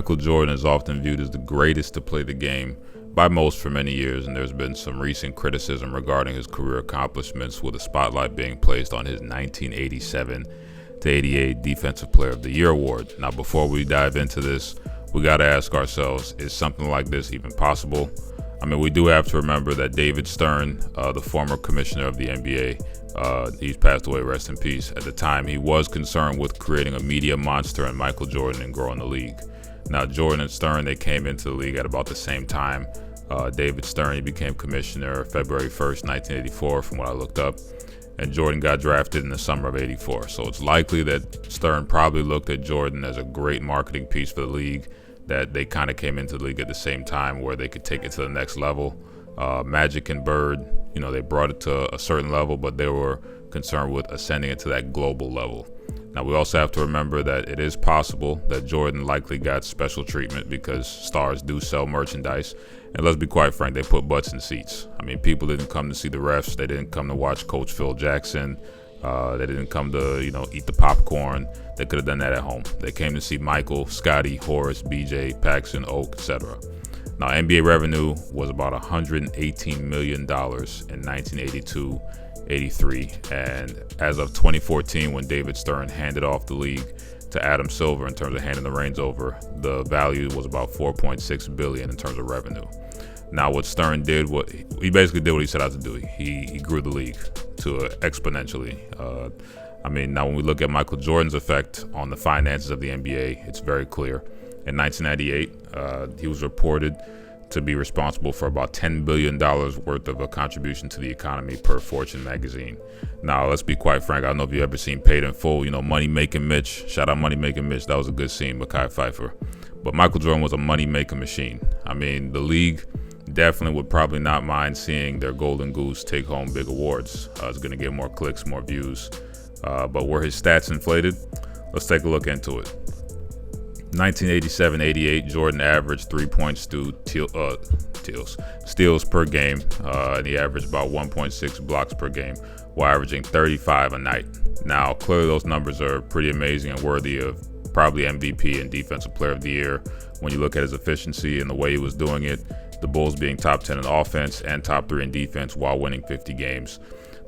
Michael Jordan is often viewed as the greatest to play the game by most for many years, and there's been some recent criticism regarding his career accomplishments, with a spotlight being placed on his 1987 to 88 Defensive Player of the Year award. Now, before we dive into this, we got to ask ourselves, is something like this even possible? I mean, we do have to remember that David Stern, the former commissioner of the NBA, he's passed away, rest in peace. At the time, he was concerned with creating a media monster in Michael Jordan and growing the league. Now, Jordan and Stern, they came into the league at about the same time. David Stern, he became commissioner February 1st, 1984, from what I looked up. And Jordan got drafted in the summer of 84. So it's likely that Stern probably looked at Jordan as a great marketing piece for the league, that they kind of came into the league at the same time where they could take it to the next level. Magic and Bird, they brought it to a certain level, but they were concerned with ascending it to that global level. Now, we also have to remember that it is possible that Jordan likely got special treatment because stars do sell merchandise. And let's be quite frank, they put butts in seats. I mean, people didn't come to see the refs. They didn't come to watch Coach Phil Jackson. They didn't come to, eat the popcorn. They could have done that at home. They came to see Michael, Scotty, Horace, BJ, Paxson, Oak, etc. Now, NBA revenue was about $118 million in 1982-83, and as of 2014, when David Stern handed off the league to Adam Silver in terms of handing the reins over, the value was about $4.6 billion in terms of revenue. Now, what Stern did, he basically did what he set out to do. He grew the league to exponentially. Now when we look at Michael Jordan's effect on the finances of the NBA, it's very clear. In 1998, he was reported to be responsible for about $10 billion worth of a contribution to the economy per Fortune magazine. Now, let's be quite frank. I don't know if you've ever seen Paid in Full, Money Making Mitch. Shout out Money Making Mitch. That was a good scene, Mekhi Phifer. But Michael Jordan was a money-making machine. I mean, the league definitely would probably not mind seeing their golden goose take home big awards. It's going to get more clicks, more views. But were his stats inflated? Let's take a look into it. 1987-88, Jordan averaged 3 steals per game, and he averaged about 1.6 blocks per game, while averaging 35 a night. Now, clearly those numbers are pretty amazing and worthy of probably MVP and Defensive Player of the Year when you look at his efficiency and the way he was doing it, the Bulls being top 10 in offense and top 3 in defense while winning 50 games.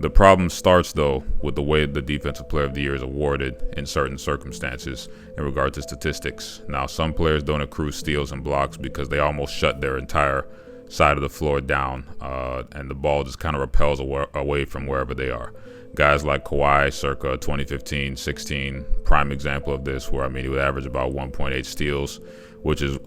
The problem starts, though, with the way the Defensive Player of the Year is awarded in certain circumstances in regard to statistics. Now, some players don't accrue steals and blocks because they almost shut their entire side of the floor down, and the ball just kind of repels away from wherever they are. Guys like Kawhi, circa 2015-16, prime example of this, where, he would average about 1.8 steals, which is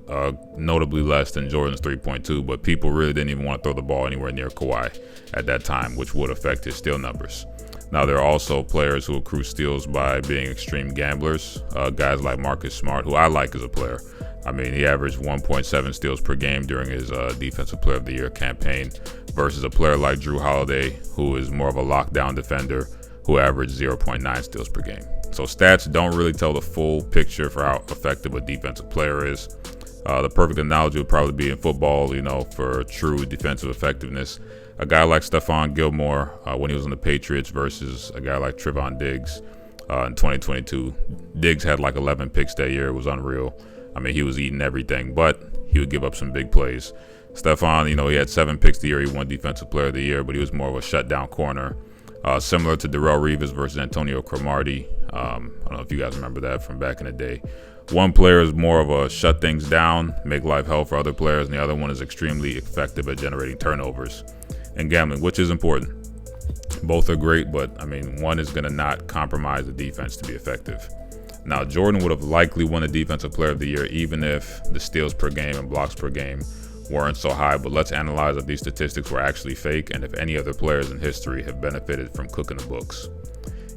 notably less than Jordan's 3.2, but people really didn't even want to throw the ball anywhere near Kawhi at that time, which would affect his steal numbers. Now, there are also players who accrue steals by being extreme gamblers, guys like Marcus Smart, who I like as a player. He averaged 1.7 steals per game during his Defensive Player of the Year campaign versus a player like Drew Holiday, who is more of a lockdown defender, who averaged 0.9 steals per game. So stats don't really tell the full picture for how effective a defensive player is. The perfect analogy would probably be in football, for true defensive effectiveness. A guy like Stephon Gilmore, when he was on the Patriots, versus a guy like Trevon Diggs in 2022. Diggs had like 11 picks that year. It was unreal. He was eating everything, but he would give up some big plays. Stephon, he had 7 picks the year. He won Defensive Player of the Year, but he was more of a shutdown corner. Similar to Darrelle Revis versus Antonio Cromartie. I don't know if you guys remember that from back in the day. One player is more of a shut things down, make life hell for other players, and the other one is extremely effective at generating turnovers and gambling, which is important. Both are great, but one is going to not compromise the defense to be effective. Now, Jordan would have likely won the Defensive Player of the Year even if the steals per game and blocks per game weren't so high, but let's analyze if these statistics were actually fake and if any other players in history have benefited from cooking the books.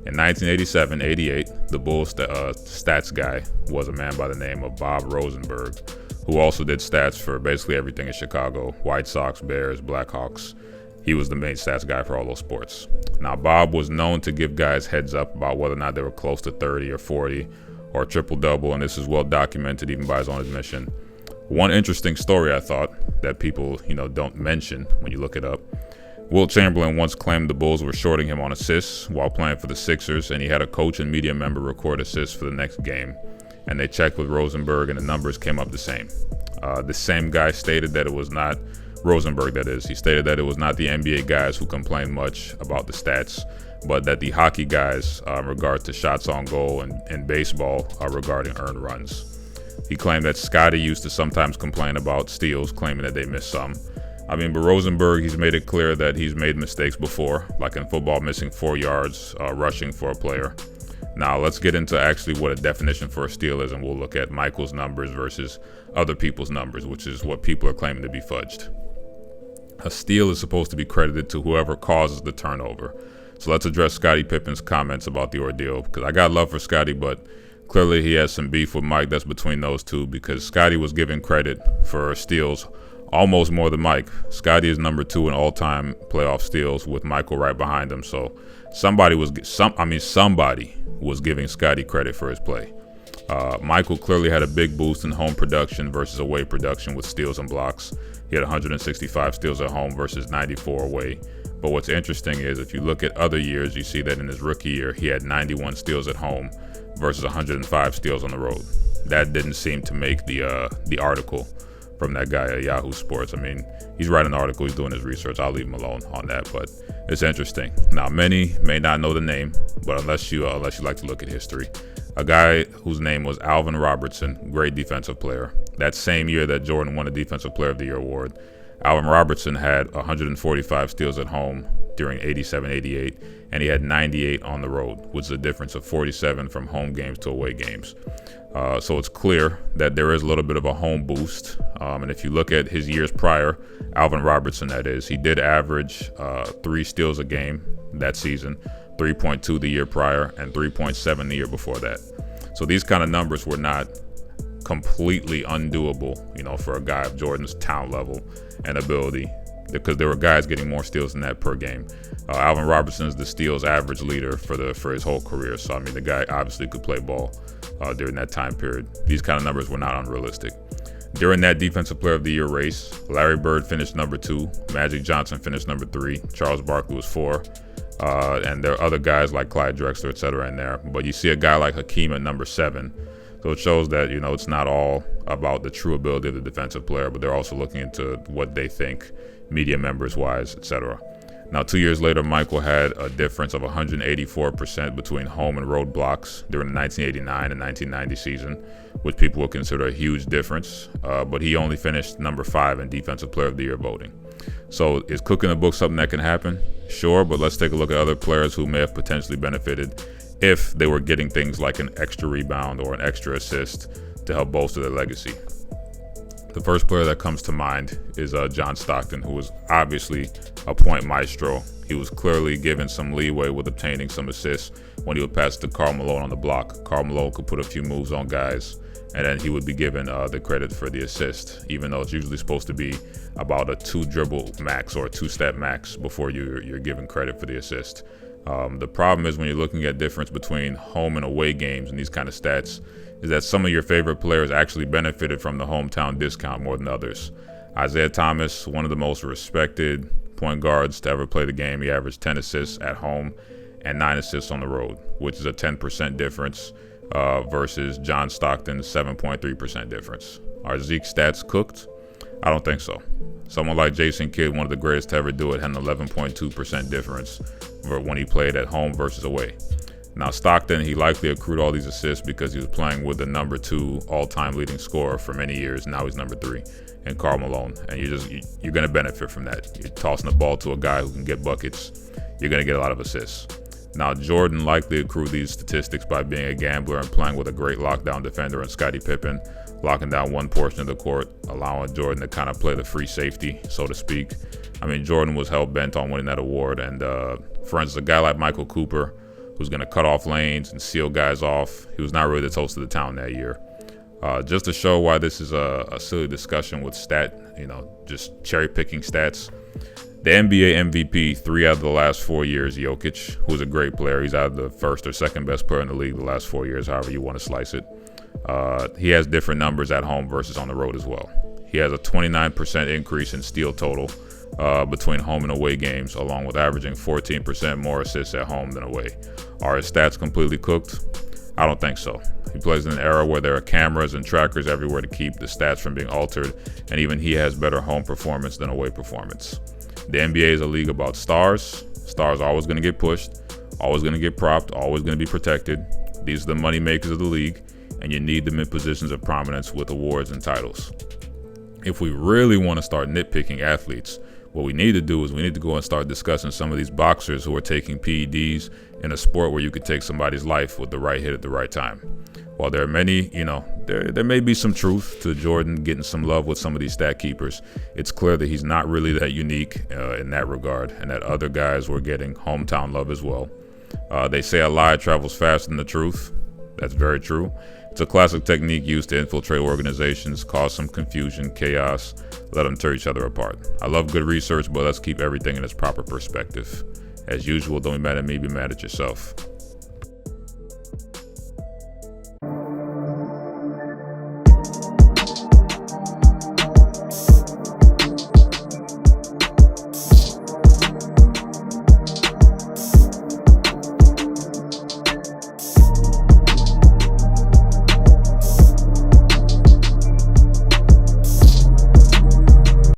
In 1987-88, the Bulls stats guy was a man by the name of Bob Rosenberg, who also did stats for basically everything in Chicago: White Sox, Bears, Blackhawks. He was the main stats guy for all those sports. Now, Bob was known to give guys heads up about whether or not they were close to 30 or 40 or triple-double, and this is well documented even by his own admission. One interesting story, I thought, that people, don't mention when you look it up. Wilt Chamberlain once claimed the Bulls were shorting him on assists while playing for the Sixers, and he had a coach and media member record assists for the next game. and they checked with Rosenberg, and the numbers came up the same. The same guy stated that it was not Rosenberg, that is. He stated that it was not the NBA guys who complained much about the stats, but that the hockey guys, in regard to shots on goal and baseball, are regarding earned runs. He claimed that Scotty used to sometimes complain about steals, claiming that they missed some. But Rosenberg, he's made it clear that he's made mistakes before, like in football, missing 4 yards rushing for a player. Now, let's get into actually what a definition for a steal is, and we'll look at Michael's numbers versus other people's numbers, which is what people are claiming to be fudged. A steal is supposed to be credited to whoever causes the turnover. So let's address Scottie Pippen's comments about the ordeal, because I got love for Scottie, but clearly he has some beef with Mike that's between those two, because Scottie was given credit for steals almost more than Mike. Scottie is number 2 in all-time playoff steals with Michael right behind him. So somebody was giving Scottie credit for his play. Michael clearly had a big boost in home production versus away production with steals and blocks. He had 165 steals at home versus 94 away. But what's interesting is if you look at other years, you see that in his rookie year, he had 91 steals at home versus 105 steals on the road. That didn't seem to make the article from that guy at Yahoo Sports. He's writing an article, he's doing his research. I'll leave him alone on that, but it's interesting. Now, many may not know the name, but unless you like to look at history, a guy whose name was Alvin Robertson, great defensive player. That same year that Jordan won the Defensive Player of the Year award, Alvin Robertson had 145 steals at home during 87-88, and he had 98 on the road, which is a difference of 47 from home games to away games. So it's clear that there is a little bit of a home boost. And if you look at his years prior, Alvin Robertson, that is, he did average 3 steals a game that season, 3.2 the year prior, and 3.7 the year before that. So these kind of numbers were not completely undoable, for a guy of Jordan's talent level and ability, because there were guys getting more steals than that per game. Alvin Robertson is the steals average leader for his whole career. So the guy obviously could play ball during that time period. These kind of numbers were not unrealistic. During that Defensive Player of the Year race, Larry Bird finished number 2, Magic Johnson finished number 3, Charles Barkley was 4, and there are other guys like Clyde Drexler, etc. in there. But you see a guy like Hakeem at number 7. So it shows that, it's not all about the true ability of the defensive player, but they're also looking into what they think, media members wise, etc. Now, 2 years later, Michael had a difference of 184% between home and road blocks during the 1989 and 1990 season, which people would consider a huge difference. But he only finished number 5 in Defensive Player of the Year voting. So is cooking the book something that can happen? Sure, but let's take a look at other players who may have potentially benefited if they were getting things like an extra rebound or an extra assist to help bolster their legacy. The first player that comes to mind is John Stockton, who was obviously a point maestro. He was clearly given some leeway with obtaining some assists when he would pass to Karl Malone on the block. Karl Malone could put a few moves on guys, and then he would be given the credit for the assist, even though it's usually supposed to be about a 2-dribble max or a 2-step max before you're given credit for the assist. The problem is when you're looking at difference between home and away games and these kind of stats is that some of your favorite players actually benefited from the hometown discount more than others. Isaiah Thomas, one of the most respected point guards to ever play the game, he averaged 10 assists at home and 9 assists on the road, which is a 10% difference versus John Stockton's 7.3% difference. Are Zeke's stats cooked? I don't think so. Someone like Jason Kidd, one of the greatest to ever do it, had an 11.2% difference when he played at home versus away. Now, Stockton, he likely accrued all these assists because he was playing with the number 2 all-time leading scorer for many years. Now he's number 3, and Karl Malone. And you're going to benefit from that. You're tossing the ball to a guy who can get buckets. You're going to get a lot of assists. Now, Jordan likely accrued these statistics by being a gambler and playing with a great lockdown defender in Scottie Pippen, locking down one portion of the court, allowing Jordan to kind of play the free safety, so to speak. Jordan was hell-bent on winning that award. And for instance, a guy like Michael Cooper, who's going to cut off lanes and seal guys off, he was not really the toast of the town that year. Just to show why this is a silly discussion with just cherry-picking stats. The NBA MVP 3 out of the last 4 years, Jokic, who's a great player. He's either the first or second best player in the league the last 4 years, however you want to slice it. He has different numbers at home versus on the road as well. He has a 29% increase in steal total between home and away games, along with averaging 14% more assists at home than away. Are his stats completely cooked? I don't think so. He plays in an era where there are cameras and trackers everywhere to keep the stats from being altered, and even he has better home performance than away performance. The NBA is a league about stars. Stars are always going to get pushed, always going to get propped, always going to be protected. These are the money makers of the league, and you need them in positions of prominence with awards and titles. If we really want to start nitpicking athletes, what we need to do is we need to go and start discussing some of these boxers who are taking PEDs in a sport where you could take somebody's life with the right hit at the right time. While there are many, there may be some truth to Jordan getting some love with some of these stat keepers. It's clear that he's not really that unique in that regard, and that other guys were getting hometown love as well. They say a lie travels faster than the truth. That's very true. It's a classic technique used to infiltrate organizations, cause some confusion, chaos, let them tear each other apart. I love good research, but let's keep everything in its proper perspective. As usual, don't be mad at me, be mad at yourself.